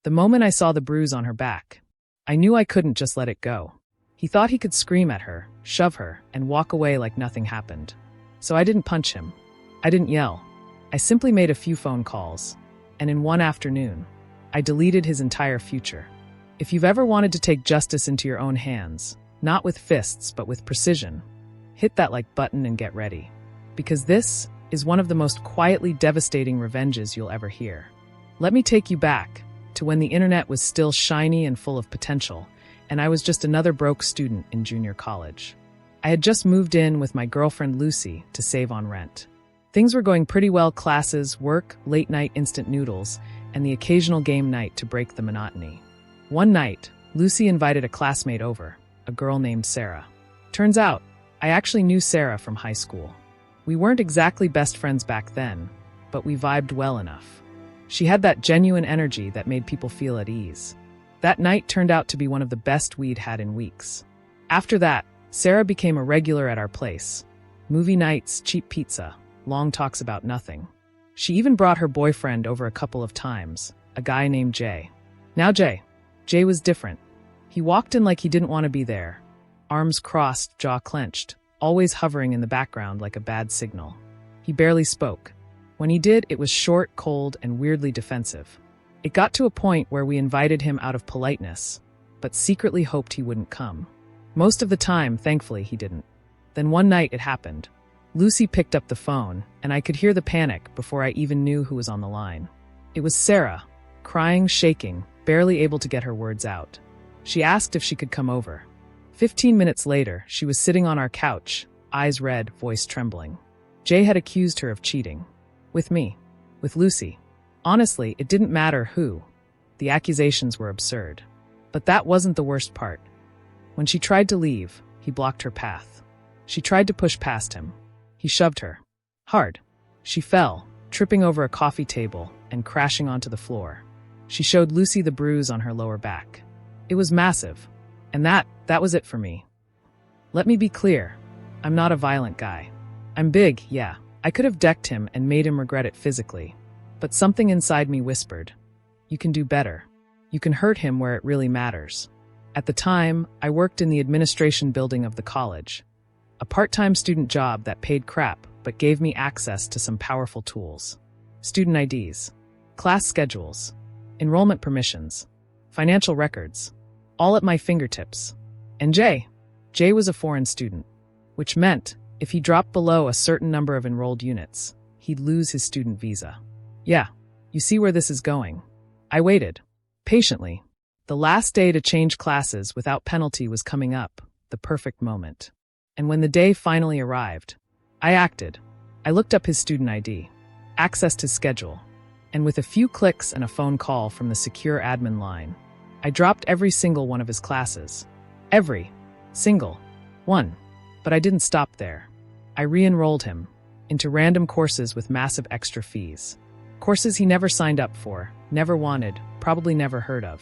The moment I saw the bruise on her back, I knew I couldn't just let it go. He thought he could scream at her, shove her, and walk away like nothing happened. So I didn't punch him. I didn't yell. I simply made a few phone calls. And in one afternoon, I deleted his entire future. If you've ever wanted to take justice into your own hands, not with fists but with precision, hit that like button and get ready. Because this is one of the most quietly devastating revenges you'll ever hear. Let me take you back to when the internet was still shiny and full of potential, and I was just another broke student in junior college. I had just moved in with my girlfriend Lucy to save on rent. Things were going pretty well: classes, work, late-night instant noodles, and the occasional game night to break the monotony. One night, Lucy invited a classmate over, a girl named Sarah. Turns out, I actually knew Sarah from high school. We weren't exactly best friends back then, but we vibed well enough. She had that genuine energy that made people feel at ease. That night turned out to be one of the best we'd had in weeks. After that, Sarah became a regular at our place. Movie nights, cheap pizza, long talks about nothing. She even brought her boyfriend over a couple of times, a guy named Jay. Now Jay was different. He walked in like he didn't want to be there. Arms crossed, jaw clenched, always hovering in the background like a bad signal. He barely spoke. When he did, it was short, cold, and weirdly defensive. It got to a point where we invited him out of politeness, but secretly hoped he wouldn't come. Most of the time, thankfully, he didn't. Then one night it happened. Lucy picked up the phone, and I could hear the panic before I even knew who was on the line. It was Sarah, crying, shaking, barely able to get her words out. She asked if she could come over. 15 minutes later, she was sitting on our couch, eyes red, voice trembling. Jay had accused her of cheating. With me. With Lucy. Honestly, it didn't matter who. The accusations were absurd. But that wasn't the worst part. When she tried to leave, he blocked her path. She tried to push past him. He shoved her. Hard. She fell, tripping over a coffee table and crashing onto the floor. She showed Lucy the bruise on her lower back. It was massive. And that was it for me. Let me be clear. I'm not a violent guy. I'm big, yeah. I could have decked him and made him regret it physically. But something inside me whispered, you can do better. You can hurt him where it really matters. At the time, I worked in the administration building of the college. A part-time student job that paid crap but gave me access to some powerful tools. Student IDs, class schedules, enrollment permissions, financial records, all at my fingertips. And Jay was a foreign student, which meant if he dropped below a certain number of enrolled units, he'd lose his student visa. Yeah, you see where this is going. I waited, patiently. The last day to change classes without penalty was coming up, the perfect moment. And when the day finally arrived, I acted. I looked up his student ID, accessed his schedule, and with a few clicks and a phone call from the secure admin line, I dropped every single one of his classes. Every single one. But I didn't stop there. I re-enrolled him into random courses with massive extra fees. Courses he never signed up for, never wanted, probably never heard of.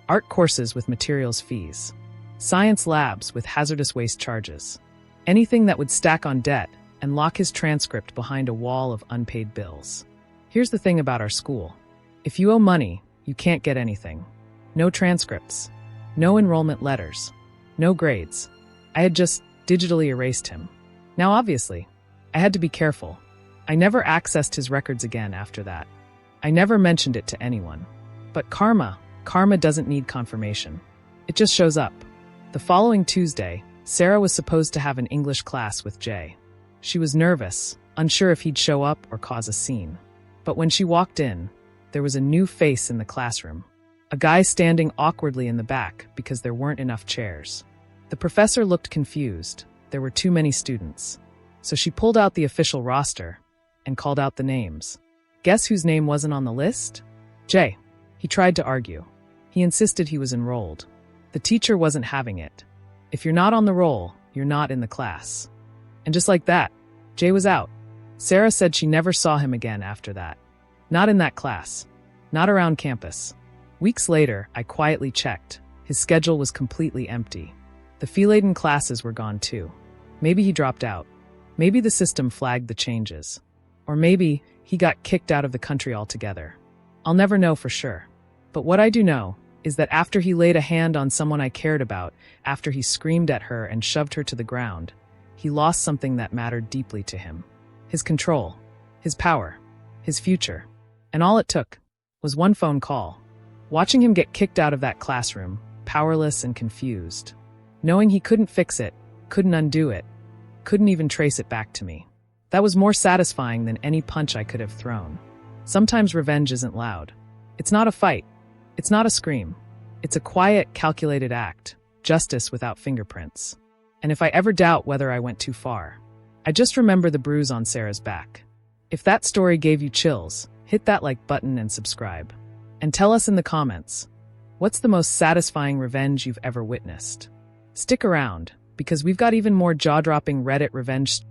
Art courses with materials fees. Science labs with hazardous waste charges. Anything that would stack on debt and lock his transcript behind a wall of unpaid bills. Here's the thing about our school. If you owe money, you can't get anything. No transcripts. No enrollment letters. No grades. I had just digitally erased him. Now obviously, I had to be careful. I never accessed his records again after that. I never mentioned it to anyone. But karma doesn't need confirmation. It just shows up. The following Tuesday, Sarah was supposed to have an English class with Jay. She was nervous, unsure if he'd show up or cause a scene. But when she walked in, there was a new face in the classroom. A guy standing awkwardly in the back because there weren't enough chairs. The professor looked confused. There were too many students. So she pulled out the official roster and called out the names. Guess whose name wasn't on the list? Jay. He tried to argue. He insisted he was enrolled. The teacher wasn't having it. If you're not on the roll, you're not in the class. And just like that, Jay was out. Sarah said she never saw him again after that. Not in that class. Not around campus. Weeks later, I quietly checked. His schedule was completely empty. The fee-laden classes were gone too. Maybe he dropped out. Maybe the system flagged the changes. Or maybe he got kicked out of the country altogether. I'll never know for sure. But what I do know is that after he laid a hand on someone I cared about, after he screamed at her and shoved her to the ground, he lost something that mattered deeply to him. His control, his power, his future. And all it took was one phone call. Watching him get kicked out of that classroom, powerless and confused. Knowing he couldn't fix it, couldn't undo it, couldn't even trace it back to me. That was more satisfying than any punch I could have thrown. Sometimes revenge isn't loud. It's not a fight. It's not a scream. It's a quiet, calculated act. Justice without fingerprints. And if I ever doubt whether I went too far, I just remember the bruise on Sarah's back. If that story gave you chills, hit that like button and subscribe. And tell us in the comments, what's the most satisfying revenge you've ever witnessed? Stick around, because we've got even more jaw-dropping Reddit revenge